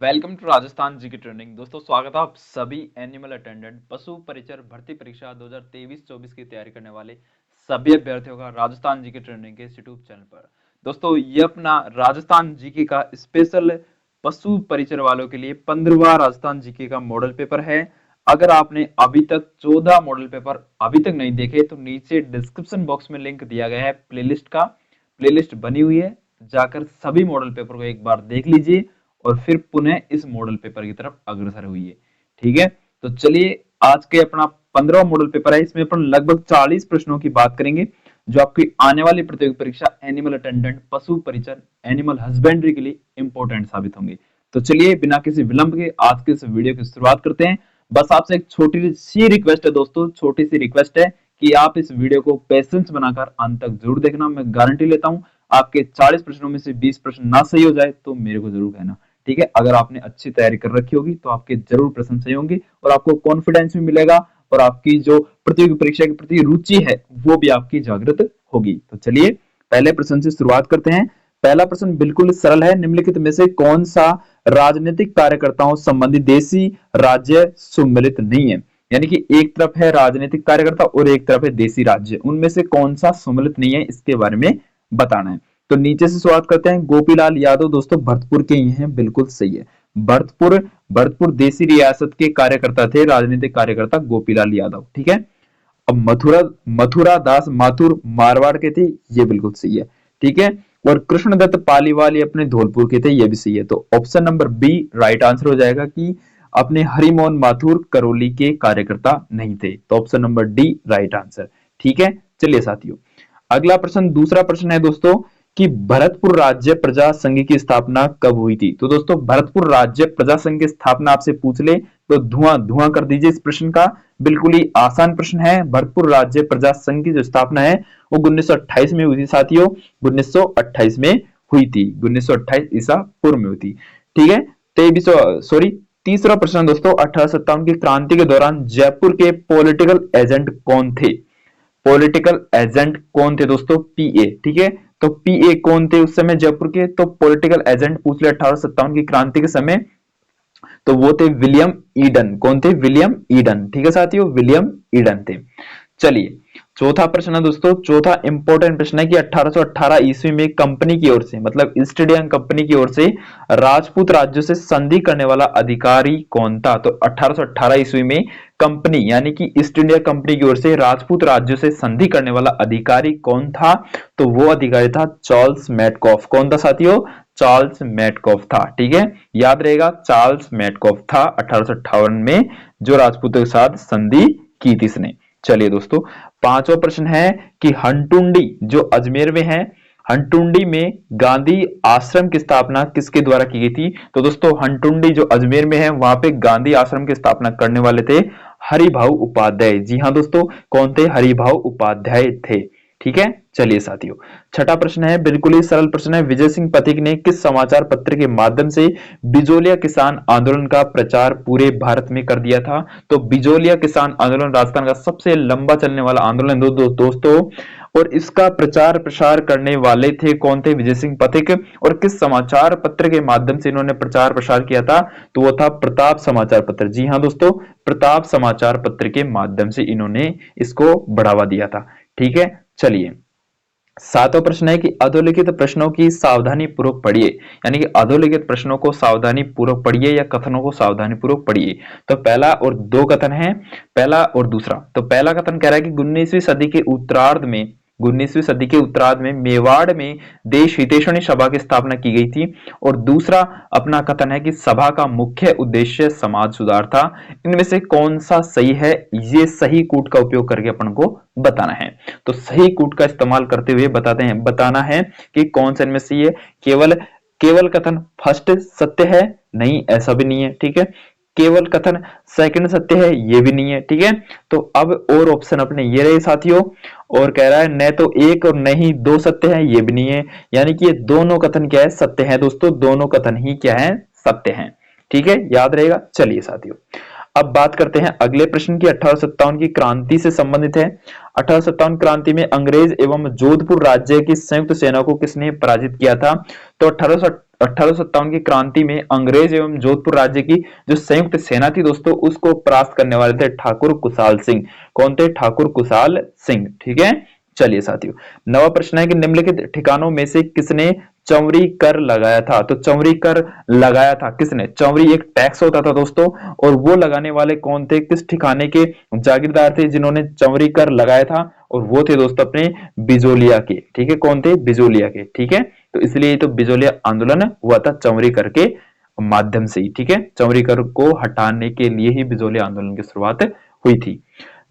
Welcome to Rajasthan GK training. दोस्तों स्वागत है आप सभी एनिमल अटेंडेंट पशु परिचर भर्ती परीक्षा 2023-24 की तैयारी करने वाले सभी अभ्यर्थियों का राजस्थान जीके ट्रेनिंग के यूट्यूब चैनल पर। दोस्तों ये अपना राजस्थान जीके का स्पेशल पशु परिचर वालों के लिए 15वां राजस्थान जीके का मॉडल पेपर है। अगर आपने अभी तक 14 मॉडल पेपर अभी तक नहीं देखे तो नीचे डिस्क्रिप्शन बॉक्स में लिंक दिया गया है प्लेलिस्ट का। प्लेलिस्ट बनी हुई है, जाकर सभी मॉडल पेपर को एक बार देख लीजिए और फिर पुनः इस मॉडल पेपर की तरफ अग्रसर हुई। ठीक है, तो चलिए आज के अपना 15वां मॉडल पेपर है, इसमें अपन लगभग 40 प्रश्नों की बात करेंगे जो आपकी आने वाली प्रतियोगी परीक्षा एनिमल अटेंडेंट पशु परिचर एनिमल हस्बेंड्री के लिए इंपॉर्टेंट साबित होंगे। तो चलिए बिना किसी विलंब के आज के इस वीडियो की शुरुआत करते हैं। बस आपसे एक छोटी सी रिक्वेस्ट है दोस्तों, छोटी सी रिक्वेस्ट है कि आप इस वीडियो को पेशेंस बनाकर अंत तक जरूर देखना। मैं गारंटी लेता हूं आपके 40 प्रश्नों में से 20 प्रश्न ना सही हो जाए तो मेरे को जरूर कहना। ठीक है, अगर आपने अच्छी तैयारी कर रखी होगी तो आपके जरूर प्रश्न सही होंगे और आपको कॉन्फिडेंस भी मिलेगा और आपकी जो प्रतियोगी परीक्षा के प्रति रुचि है वो भी आपकी जागृत होगी। तो चलिए पहले प्रश्न से शुरुआत करते हैं। पहला प्रश्न बिल्कुल सरल है, निम्नलिखित में से कौन सा राजनीतिक कार्यकर्ताओं संबंधी देशी राज्य सम्मिलित नहीं है। यानी कि एक तरफ है राजनीतिक कार्यकर्ता और एक तरफ है देशी राज्य, उनमें से कौन सा सम्मिलित नहीं है इसके बारे में बताना है। तो नीचे से शुरुआत करते हैं। गोपीलाल यादव दोस्तों भरतपुर के ही हैं, बिल्कुल सही है। भरतपुर देसी रियासत के कार्यकर्ता थे, राजनीतिक कार्यकर्ता गोपीलाल यादव। ठीक है, अब मथुरा दास माथुर मारवाड़ के थे, ये बिल्कुल सही है। ठीक है, और कृष्णदत्त पालीवाल ये अपने धौलपुर के थे, ये भी सही है। तो option number B right answer हो जाएगा कि अपने हरिमोहन माथुर करौली के कार्यकर्ता नहीं थे। तो option number D right answer. ठीक है, चलिए साथियों अगला प्रश्न, दूसरा प्रश्न है दोस्तों कि भरतपुर राज्य प्रजा संघ की स्थापना कब हुई थी। तो दोस्तों भरतपुर राज्य प्रजा संघ की स्थापना आपसे पूछ ले तो धुआं धुआं कर दीजिए इस प्रश्न का। बिल्कुल ही आसान प्रश्न है। भरतपुर राज्य प्रजा संघ की जो स्थापना है वो 1928 में हुई थी साथियों, 1928 में हुई थी, 1928 ईसा पूर्व में हुई थी। ठीक है, तीसरा प्रश्न दोस्तों, 1857 की क्रांति के दौरान जयपुर के पॉलिटिकल एजेंट कौन थे। पॉलिटिकल एजेंट कौन थे दोस्तों, पीए। ठीक है, तो पीए कौन थे उस समय जयपुर के, तो पॉलिटिकल एजेंट पूछ ले 1857 की क्रांति के समय, तो वो थे विलियम ईडन। कौन थे, विलियम ईडन। ठीक है साथियों, विलियम ईडन थे। चलिए चौथा प्रश्न है दोस्तों, चौथा इंपॉर्टेंट प्रश्न है कि 1818 ईस्वी में कंपनी की ओर से, मतलब ईस्ट इंडिया कंपनी की ओर से राजपूत राज्यों से संधि करने वाला अधिकारी कौन था। तो 1818 ईस्वी में कंपनी यानी कि ईस्ट इंडिया कंपनी की ओर से राजपूत राज्यों से संधि करने वाला अधिकारी कौन था। तो वो अधिकारी था चार्ल्स मैटकॉफ। कौन था साथियों, चार्ल्स मैटकॉफ था। ठीक है, याद रहेगा चार्ल्स मैटकॉफ था 1858 में जो राजपूतों के साथ संधि की थी इसने। चलिए दोस्तों पांचवा प्रश्न है कि हंटुंडी जो अजमेर में है, हंटुंडी में गांधी आश्रम की स्थापना किसके द्वारा की गई थी। तो दोस्तों हंटुंडी जो अजमेर में है वहां पे गांधी आश्रम की स्थापना करने वाले थे हरिभाऊ उपाध्याय। जी हाँ दोस्तों, कौन थे, हरिभाऊ उपाध्याय थे। ठीक है, चलिए साथियों छठा प्रश्न है, बिल्कुल ही सरल प्रश्न है। विजय सिंह पथिक ने किस समाचार पत्र के माध्यम से बिजोलिया किसान आंदोलन का प्रचार पूरे भारत में कर दिया था। तो बिजोलिया किसान आंदोलन राजस्थान का सबसे लंबा चलने वाला आंदोलन दोस्तों, और इसका प्रचार प्रसार करने वाले थे कौन थे, विजय सिंह पथिक। और किस समाचार पत्र के माध्यम से इन्होंने प्रचार प्रसार किया था, तो वो था प्रताप समाचार पत्र। जी हाँ दोस्तों, प्रताप समाचार पत्र के माध्यम से इन्होंने इसको बढ़ावा दिया था। ठीक है, चलिए सातवां प्रश्न है कि अधोलिखित प्रश्नों की सावधानी पूर्वक पढ़िए, यानी कि अधोलिखित प्रश्नों को सावधानी पूर्वक पढ़िए या कथनों को सावधानी पूर्वक पढ़िए। तो पहला और दो कथन है, पहला और दूसरा। तो पहला कथन कह रहा है कि 19वीं सदी के उत्तरार्ध में मेवाड़ में देश हितैषणी सभा की स्थापना की गई थी। और दूसरा अपना कथन है कि सभा का मुख्य उद्देश्य समाज सुधार था। इनमें से कौन सा सही है, ये सही कूट का उपयोग करके अपन को बताना है। तो सही कूट का इस्तेमाल करते हुए बताना है कि कौन सा इनमें सही है। केवल कथन फर्स्ट सत्य है, नहीं ऐसा भी नहीं है। ठीक है, केवल कथन सेकंड सत्य है, ये भी नहीं है। ठीक है, तो अब और ऑप्शन अपने ये रहे साथियों, और कह रहा है न तो एक और न ही दो सत्य है, ये भी नहीं है। यानी कि ये दोनों कथन क्या है, सत्य है दोस्तों, दोनों कथन ही क्या है, सत्य है। ठीक है, याद रहेगा। चलिए साथियों अब बात करते हैं अगले प्रश्न की। 1857 की क्रांति से संबंधित है। 1857 क्रांति में अंग्रेज एवं जोधपुर राज्य की संयुक्त सेना को किसने पराजित किया था? तो 1857 की क्रांति में अंग्रेज एवं जोधपुर राज्य की जो संयुक्त सेना थी दोस्तों, उसको परास्त करने वाले थे ठाकुर कुशाल सिंह। कौन थे? ठाकुर कुशाल सिंह। ठीक है, चलिए साथियों, नवा प्रश्न है कि निम्नलिखित ठिकानों में से किसने चौरी कर लगाया था? तो चौरी कर लगाया था किसने? चौरी एक टैक्स होता था दोस्तों, और वो लगाने वाले कौन थे? किस ठिकाने के जागीरदार थे जिन्होंने चौरी कर लगाया था? और वो थे दोस्तों अपने बिजोलिया के। ठीक है, कौन थे? बिजोलिया के। ठीक है, तो इसलिए तो बिजोलिया आंदोलन हुआ था चौरी कर के माध्यम से ही। ठीक है, चौरी कर को हटाने के लिए ही बिजोलिया आंदोलन की शुरुआत हुई थी।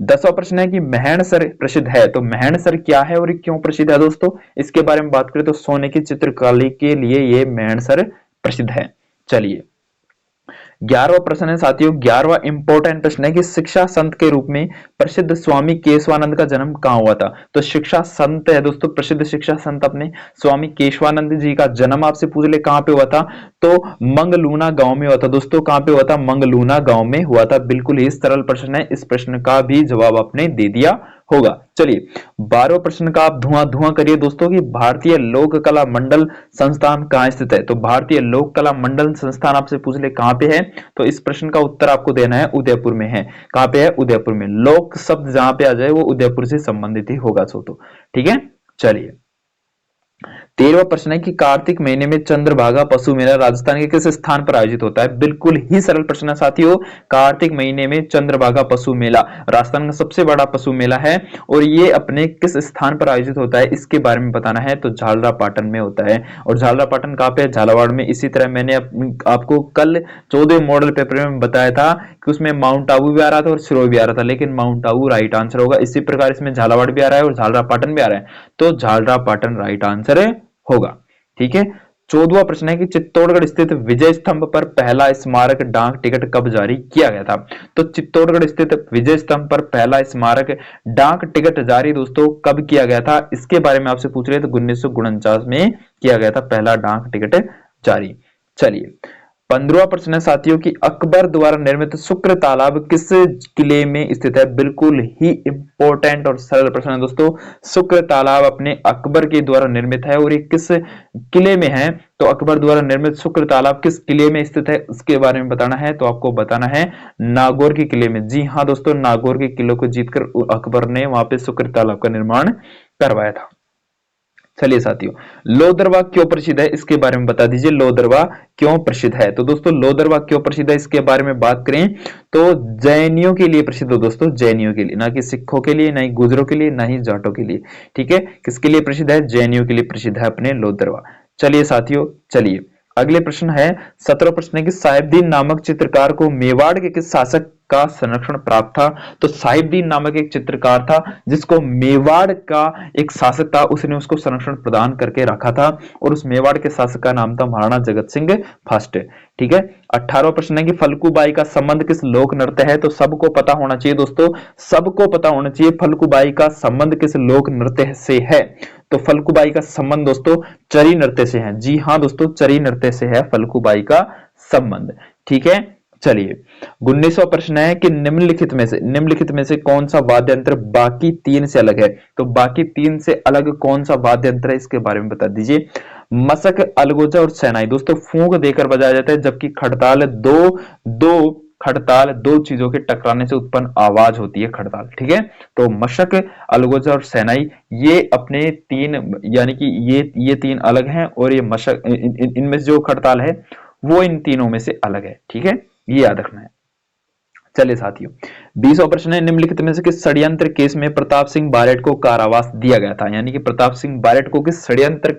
10वां प्रश्न है कि महणसर प्रसिद्ध है। तो महणसर क्या है और क्यों प्रसिद्ध है दोस्तों? इसके बारे में बात करें तो सोने की चित्रकारी के लिए ये महणसर प्रसिद्ध है। चलिए, 11वां प्रश्न है साथियों, 11वां इंपॉर्टेंट प्रश्न है कि शिक्षा संत के रूप में प्रसिद्ध स्वामी केशवानंद का जन्म कहां हुआ था? तो शिक्षा संत है दोस्तों, प्रसिद्ध शिक्षा संत अपने स्वामी केशवानंद जी का जन्म आपसे पूछ ले कहां पे हुआ था? तो मंगलूना गांव में हुआ था दोस्तों। कहां पे हुआ था? मंगलूना गांव में हुआ था। बिल्कुल ही सरल प्रश्न है, इस प्रश्न का भी जवाब आपने दे दिया होगा। चलिए, 12वें प्रश्न का आप धुआं धुआं करिए दोस्तों कि भारतीय लोक कला मंडल संस्थान कहां स्थित है? तो भारतीय लोक कला मंडल संस्थान आपसे पूछ ले कहां पे है? तो इस प्रश्न का उत्तर आपको देना है उदयपुर में है। कहां पे है? उदयपुर में। लोक शब्द जहां पे आ जाए वो उदयपुर से संबंधित ही होगा तो। ठीक है, चलिए, 13वां प्रश्न है कि कार्तिक महीने में चंद्रभागा पशु मेला राजस्थान के किस स्थान पर आयोजित होता है? बिल्कुल ही सरल प्रश्न है साथियों, कार्तिक महीने में चंद्रभागा पशु मेला राजस्थान का सबसे बड़ा पशु मेला है, और ये अपने किस स्थान पर आयोजित होता है इसके बारे में बताना है। तो झालरापाटन में होता है। और झालरापाटन कहां पे है? झालावाड़ में। इसी तरह मैंने आपको कल 14 मॉडल पेपर में बताया था कि उसमें माउंट आबू भी आ रहा था और सिरोही भी आ रहा था, लेकिन माउंट आबू राइट आंसर होगा। इसी प्रकार इसमें झालावाड़ भी आ रहा है और झालरापाटन भी आ रहा है, तो झालरापाटन राइट आंसर होगा। ठीक है, 14वां प्रश्न है कि चित्तौड़गढ़ स्थित विजय स्तंभ पर पहला स्मारक डाक टिकट कब जारी किया गया था? तो चित्तौड़गढ़ स्थित विजय स्तंभ पर पहला स्मारक डाक टिकट जारी दोस्तों कब किया गया था? इसके बारे में आपसे पूछ रहे, तो 1949 में किया गया था पहला डाक टिकट जारी। चलिए, 15वां प्रश्न है साथियों कि अकबर द्वारा निर्मित शुक्र तालाब किस किले में स्थित है? बिल्कुल ही इंपॉर्टेंट और सरल प्रश्न है दोस्तों। शुक्र तालाब अपने अकबर के द्वारा निर्मित है, और ये किस किले में है? तो अकबर द्वारा निर्मित शुक्र तालाब किस किले में स्थित है उसके बारे में बताना है। तो आपको बताना है नागौर के किले में। जी हाँ दोस्तों, नागौर के किले को जीतकर अकबर ने वहां पे शुक्र तालाब का निर्माण करवाया था। चलिए साथियों, लोदरवा क्यों प्रसिद्ध है इसके बारे में बता दीजिए। लोदरवा क्यों प्रसिद्ध है? तो दोस्तों, लोदरवा क्यों प्रसिद्ध है इसके बारे में बात करें तो जैनियों के लिए प्रसिद्ध है दोस्तों, जैनियों के लिए, ना कि सिखों के लिए, ना ही गुजरों के लिए, ना ही जाटों के लिए। ठीक है, किसके लिए प्रसिद्ध है? जैनियों के लिए प्रसिद्ध है अपने लोदरवा। चलिए साथियों, चलिए अगले प्रश्न है, 17वां प्रश्न है कि साहिबदीन नामक चित्रकार को मेवाड़ के किस शासक का संरक्षण प्राप्त था? तो साहिबदीन नामक एक चित्रकार था जिसको मेवाड़ का एक शासक था, उसने उसको संरक्षण प्रदान करके रखा था, और उस मेवाड़ के शासक का नाम था महाराणा जगत सिंह फर्स्ट। ठीक है, 18वां प्रश्न है कि फल्गुबाई का संबंध किस लोक नृत्य है? तो सबको पता होना चाहिए दोस्तों, सबको पता होना चाहिए फल्गुबाई का संबंध किस लोक नृत्य से है। तो फल्गुबाई का संबंध दोस्तों चरी नृत्य से है। जी हाँ दोस्तों, चरी नृत्य से है फल्गुबाई का संबंध। ठीक है, चलिए 19वां प्रश्न है कि निम्नलिखित में से कौन सा वाद्य यंत्र बाकी तीन से अलग है? तो बाकी तीन से अलग कौन सा वाद्य यंत्र है इसके बारे में बता दीजिए। मशक, अलगोजा और शहनाई दोस्तों फूंक देकर बजाया जाता है, जबकि खड़ताल दो चीजों के टकराने से उत्पन्न आवाज होती है खड़ताल। ठीक है, तो मशक, अलगोजा और शहनाई ये अपने तीन, यानी कि ये तीन अलग हैं, और ये मशक इनमें से जो खड़ताल है वो इन तीनों में से अलग है। ठीक है, ये याद रखना है। चलिए साथियों, 20वां प्रश्न है, निम्नलिखित में से किस षड्यंत्र केस में प्रताप सिंह बारेट को कारावास दिया गया था? यानी कि प्रताप सिंह बारेट को किस षड्यंत्र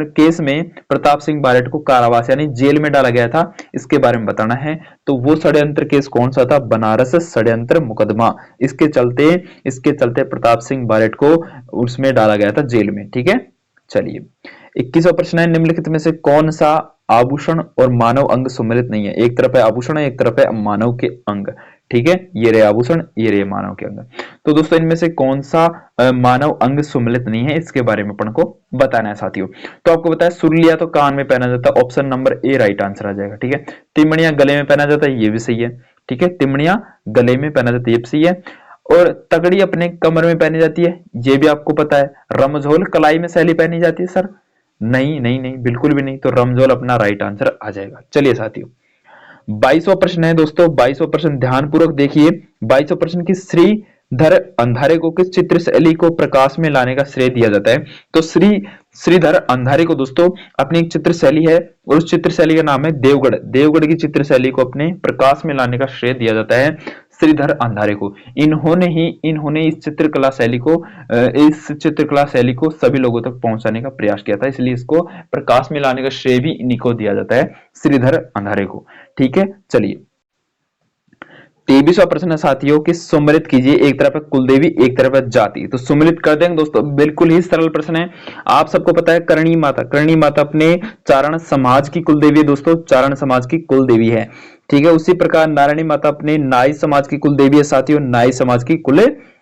केस में प्रताप सिंह बारेट को कारावास यानी जेल में डाला गया था, इसके बारे में बताना है। तो वो षड्यंत्र केस कौन सा था? बनारस षड्यंत्र मुकदमा। इसके चलते प्रताप सिंह बारेट को उसमें डाला गया था, जेल में। ठीक है, चलिए 21वां प्रश्न है, निम्नलिखित में से कौन सा आभूषण और मानव अंग सम्मिलित नहीं है? एक तरफ है आभूषण, एक तरफ है मानव के अंग। ठीक है, ये रहे आभूषण, ये रहे मानव के अंग। तो दोस्तों इनमें से कौन सा मानव अंग सुम्मिलित नहीं है, इसके बारे में अपन को बताना है साथियों। तो आपको बताया सुरलिया तो कान में पहना जाता है, option number A right answer आ जाएगा। ठीक है, तिमड़िया गले में पहना जाता है, ये भी सही है। ठीक है, तिमड़िया गले में पहना जाता है, ये भी सही है। और तगड़ी अपने कमर में पहनी जाती है, ये भी आपको पता है। रमझोल कलाई में सैली पहनी जाती है सर, नहीं नहीं नहीं, बिल्कुल भी नहीं। तो रमझोल अपना राइट आंसर आ जाएगा। चलिए साथियों, 22वां प्रश्न है दोस्तों, 22वां प्रश्न ध्यानपूर्वक देखिए। 22वां प्रश्न की श्रीधर अंधारे को किस चित्र शैली को प्रकाश में लाने का श्रेय दिया जाता है? तो श्रीधर अंधारे को दोस्तों अपनी एक चित्र शैली है, और उस चित्र शैली का नाम है देवगढ़। देवगढ़ की चित्र शैली को अपने प्रकाश में लाने का श्रेय दिया जाता है श्रीधर अंधारे को। इन्होंने इस चित्रकला शैली को सभी लोगों तक पहुंचाने का प्रयास किया था, इसलिए इसको प्रकाश में लाने का श्रेय भी इन्हीं को दिया जाता है, श्रीधर अंधारे को। ठीक है, चलिए 23वां प्रश्न है साथियों कि सुमरित कीजिए, एक तरफ है कुलदेवी, एक तरफ है जाति। तो सुमरित कर देंगे दोस्तों, बिल्कुल ही सरल प्रश्न है। आप सबको पता है करणी माता, करणी माता अपने चारण समाज की कुलदेवी है दोस्तों, चारण समाज की कुलदेवी है। ठीक है, उसी प्रकार नारायणी माता अपने नाई समाज की कुलदेवी है साथियों, नाई समाज की कुल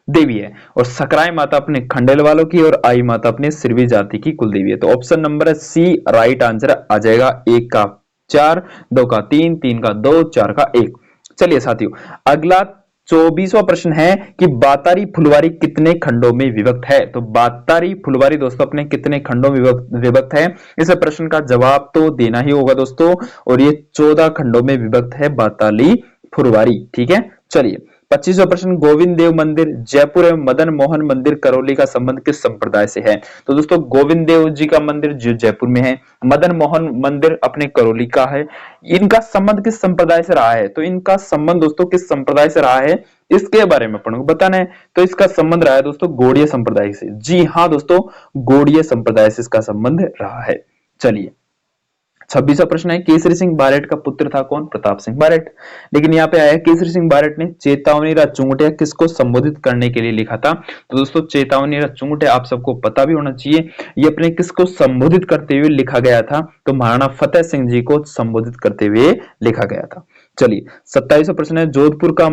देवी है। और सकराय माता अपने खंडेल वालों की, और आई माता अपने सिरवी जाति की कुलदेवी है। तो option number C right answer आ जाएगा। 1 का 4, 2 का 3, 3 का 2, 4 का 1। चलिए साथियों, अगला 24वां प्रश्न है कि बातारी फुलवारी कितने खंडों में विभक्त है? तो बातारी फुलवारी दोस्तों अपने कितने खंडों में विभक्त है? इस प्रश्न का जवाब तो देना ही होगा दोस्तों, और ये 14 खंडों में विभक्त है बाताली फुलवारी। ठीक है, चलिए 25वां प्रश्न, गोविंद देव मंदिर जयपुर एवं मदन मोहन मंदिर करौली का संबंध किस संप्रदाय से है? तो दोस्तों गोविंद देव जी का मंदिर जो जयपुर में है, मदन मोहन मंदिर अपने करौली का है। इनका संबंध किस संप्रदाय से रहा है? तो इनका संबंध दोस्तों किस संप्रदाय से रहा है, इसके बारे में अपन को बताना है। तो इसका संबंध रहा है दोस्तों गौड़ीय संप्रदाय से। जी हाँ दोस्तों, गौड़ीय संप्रदाय से इसका संबंध रहा है। चलिए 26वां प्रश्न है, केसरी सिंह बारेट का पुत्र था कौन? प्रताप सिंह बारेट। लेकिन यहाँ पे आया केसरी सिंह बारेट ने चेतावनी रा चुंगटिया किसको संबोधित करने के लिए लिखा था? तो दोस्तों चेतावनी रा चुंगटिया आप सबको पता भी होना चाहिए, ये अपने किसको संबोधित करते हुए लिखा गया था? तो महाराणा फतेह सिंह जी को संबोधित करते हुए लिखा गया था। चलिए 27वां प्रश्न है, जोधपुर का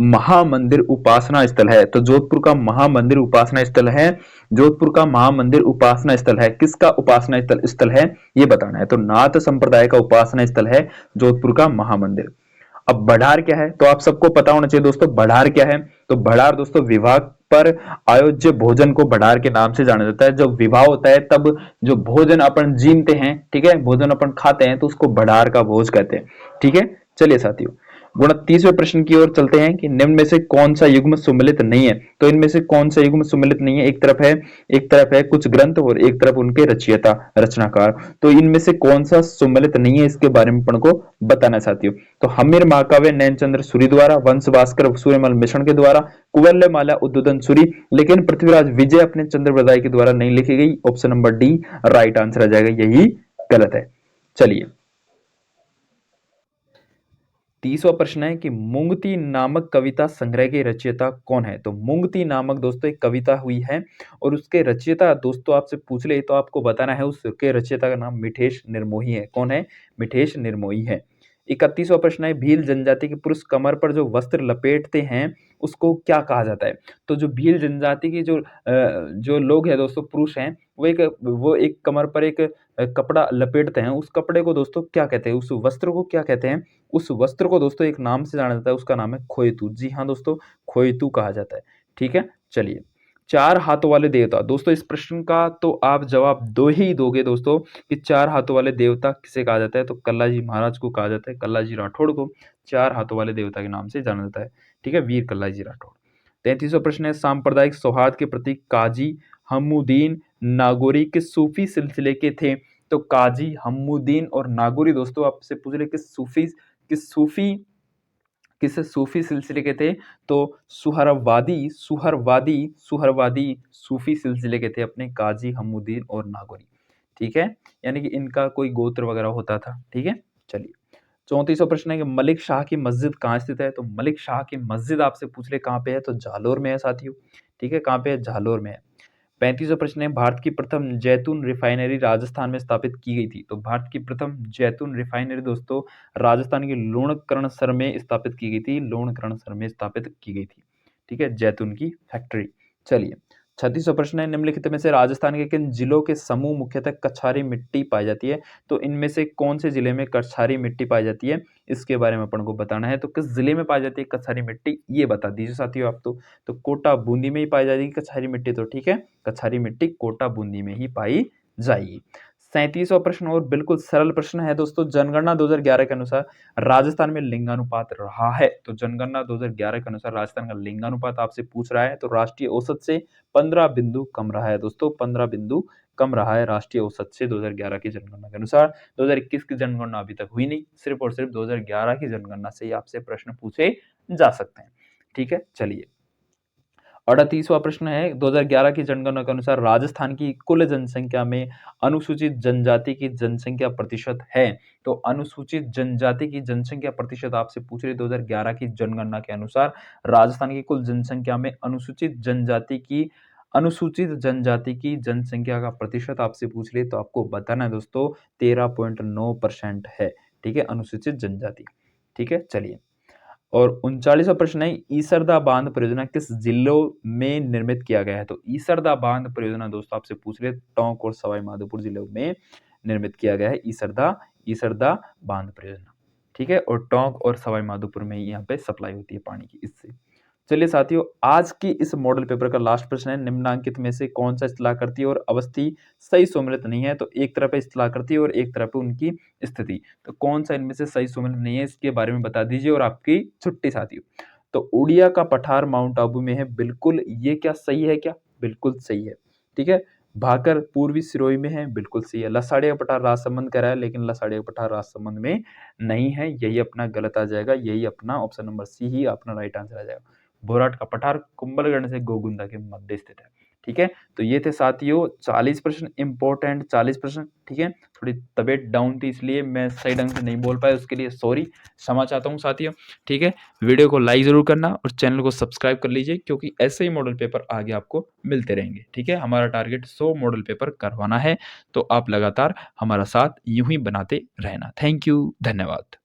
महामंदिर उपासना स्थल है। तो जोधपुर का महामंदिर उपासना स्थल है, जोधपुर का महामंदिर उपासना स्थल है, किसका उपासना स्थल है ये बताना है। तो नाथ संप्रदाय का उपासना स्थल है जोधपुर का महामंदिर। अब भंडार क्या है? तो आप सबको पता होना चाहिए दोस्तों, भंडार क्या है? तो भंडार दोस्तों विवाह पर आयोज्य भोजन को भंडार के नाम से जाना जाता है। जब विवाह होता है तब जो भोजन अपन जीमते हैं, ठीक है, भोजन अपन खाते हैं, तो उसको भंडार का भोज कहते हैं। ठीक है, चलिए साथियों 29वें प्रश्न की ओर चलते हैं कि निम्न में से कौन सा युग्म सुमेलित नहीं है? तो इनमें से कौन सा युग्म सुमेलित नहीं है? एक तरफ है कुछ ग्रंथ और एक तरफ उनके रचयिता रचनाकार। तो इनमें से कौन सा सुमेलित नहीं है, इसके बारे में अपन को बताना है साथियों। तो हमीर महाकाव्य नैनचंद्र सूरी द्वारा, वंश भास्कर सूर्यमल मिश्रण के द्वारा, कुवलयमाला उद्बोधन सूरी, लेकिन पृथ्वीराज विजय अपने चंद्रप्रदाय के द्वारा नहीं लिखी गई। Option number D right answer आ जाएगा, यही गलत है। चलिए 30वां प्रश्न है कि मुंगती नामक कविता संग्रह के रचयिता कौन है? तो मुंगती नामक दोस्तों एक कविता हुई है, और उसके रचयिता दोस्तों आपसे पूछ ले तो आपको बताना है उसके रचयिता का नाम मिठेश निर्मोही है। कौन है? मिठेश निर्मोही है। 31वां प्रश्न है, भील जनजाति के पुरुष कमर पर जो वस्त्र लपेटते हैं उसको क्या कहा जाता है? तो जो भील जनजाति के जो लोग हैं दोस्तों, पुरुष हैं, वो एक कमर पर एक कपड़ा लपेटते हैं, उस कपड़े को दोस्तों क्या कहते हैं? उस वस्त्र को क्या कहते हैं? उस वस्त्र को दोस्तों एक नाम से जाना जाता है, उसका नाम है खोएतू। जी हाँ दोस्तों, खोएतू कहा जाता है। ठीक है, चलिए 4 हाथों वाले देवता। दोस्तों इस प्रश्न का तो आप जवाब दो ही दोगे दोस्तों कि 4 हाथों वाले देवता किसे कहा जाता है? तो कल्ला जी महाराज को कहा जाता है। कल्ला जी राठौड़ को 4 हाथों वाले देवता के नाम से जाना जाता है। ठीक है, वीर कल्ला जी राठौड़। 33वां प्रश्न है, सांप्रदायिक सौहार्द के प्रतीक काजी हमुद्दीन नागौरी किस सूफी सिलसिले के थे? तो काजी हमुद्दीन और नागौरी दोस्तों आपसे पूछ रहे किस सूफी सिलसिले के थे? तो सुहरवादी सूफी सिलसिले के थे अपने काजी हमुद्दीन और नागौरी। ठीक है, यानी कि इनका कोई गोत्र वगैरह होता था। ठीक है, चलिए 34वां प्रश्न है कि मलिक शाह की मस्जिद कहाँ स्थित है? तो मलिक शाह की मस्जिद आपसे पूछ रहे कहाँ पे है? तो जालोर में है साथियों। ठीक है, कहाँ पे है? जालोर में है। 35वां प्रश्न है, भारत की प्रथम जैतून रिफाइनरी राजस्थान में स्थापित की गई थी। तो भारत की प्रथम जैतून रिफाइनरी दोस्तों राजस्थान के लूणकरणसर में स्थापित की गई थी। लूणकरणसर में स्थापित की गई थी, ठीक है, जैतून की फैक्ट्री। चलिए, 36वां प्रश्न है, निम्नलिखित में से राजस्थान के किन जिलों के समूह मुख्यतः कछारी मिट्टी पाई जाती है। तो इनमें से कौन से जिले में कछारी मिट्टी पाई जाती है, इसके बारे में अपन को बताना है। तो किस जिले में पाई जाती है कछारी मिट्टी, ये बता दीजिए साथियों आप। तो कोटा बूंदी में ही पाई जाएगी कछारी मिट्टी। तो ठीक है, कछारी मिट्टी कोटा बूंदी में ही पाई जाएगी। 37वां प्रश्न और बिल्कुल सरल प्रश्न है दोस्तों, जनगणना 2011 के अनुसार राजस्थान में लिंगानुपात रहा है। तो जनगणना 2011 के अनुसार राजस्थान का लिंगानुपात आपसे पूछ रहा है। तो राष्ट्रीय औसत से 15 बिंदु कम रहा है दोस्तों, 15 बिंदु कम रहा है राष्ट्रीय औसत से 2011 की जनगणना के अनुसार। 2021 की जनगणना अभी तक हुई नहीं, सिर्फ और सिर्फ 2011 की जनगणना से ही आपसे प्रश्न पूछे जा सकते हैं। ठीक है, चलिए 38वां प्रश्न है, 2011 की जनगणना के अनुसार राजस्थान की कुल जनसंख्या में अनुसूचित जनजाति की जनसंख्या प्रतिशत है। तो अनुसूचित जनजाति की जनसंख्या प्रतिशत आपसे पूछ रही 2011 की जनगणना के अनुसार राजस्थान की कुल जनसंख्या में अनुसूचित जनजाति की जनसंख्या का प्रतिशत आपसे पूछ रही, तो आपको बताना है दोस्तों 13.9% है। ठीक है, अनुसूचित जनजाति। ठीक है, चलिए, और 39वां प्रश्न है, ईसरदा बांध परियोजना किस जिलों में निर्मित किया गया है। तो ईसरदा बांध परियोजना दोस्तों आपसे पूछ रहे टोंक और सवाई माधोपुर जिलों में निर्मित किया गया है ईसरदा बांध परियोजना। ठीक है, और टोंक और सवाई माधोपुर में यहाँ पे सप्लाई होती है पानी की इससे। चलिए साथियों, आज की इस मॉडल पेपर का लास्ट प्रश्न है, निम्नांकित में से कौन सा स्थलाकृति और अवस्थी सही सम्मिलित नहीं है। तो एक तरफ है स्थलाकृति और एक तरफ है उनकी स्थिति। तो कौन सा इनमें से सही सम्मिलित नहीं है, इसके बारे में बता दीजिए और आपकी छुट्टी साथियों। तो उड़िया का पठार माउंट आबू में है, बिल्कुल, ये क्या सही है क्या, बिल्कुल सही है। ठीक है, भाकर पूर्वी सिरोही में है, बिल्कुल सही है। लसाड़िया पठार राजसमंद का है, लेकिन लसाड़िया पठार राजसमंद में नहीं है, यही अपना गलत आ जाएगा, यही अपना ऑप्शन नंबर सी ही अपना राइट आंसर आ जाएगा। बोराट का पठार कुंभलगढ़ से गोगुंदा के मध्य स्थित है। ठीक है, तो ये थे साथियों 40 प्रश्न, इंपॉर्टेंट 40 प्रश्न। ठीक है, थोड़ी तबीयत डाउन थी इसलिए मैं सही ढंग से नहीं बोल पाया, उसके लिए सॉरी, क्षमा चाहता हूँ साथियों। ठीक है, वीडियो को लाइक जरूर करना और चैनल को सब्सक्राइब कर लीजिए, क्योंकि ऐसे ही मॉडल पेपर आगे आपको मिलते रहेंगे। ठीक है, हमारा टारगेट 100 मॉडल पेपर करवाना है, तो आप लगातार हमारा साथ यूं ही बनाते रहना। थैंक यू, धन्यवाद।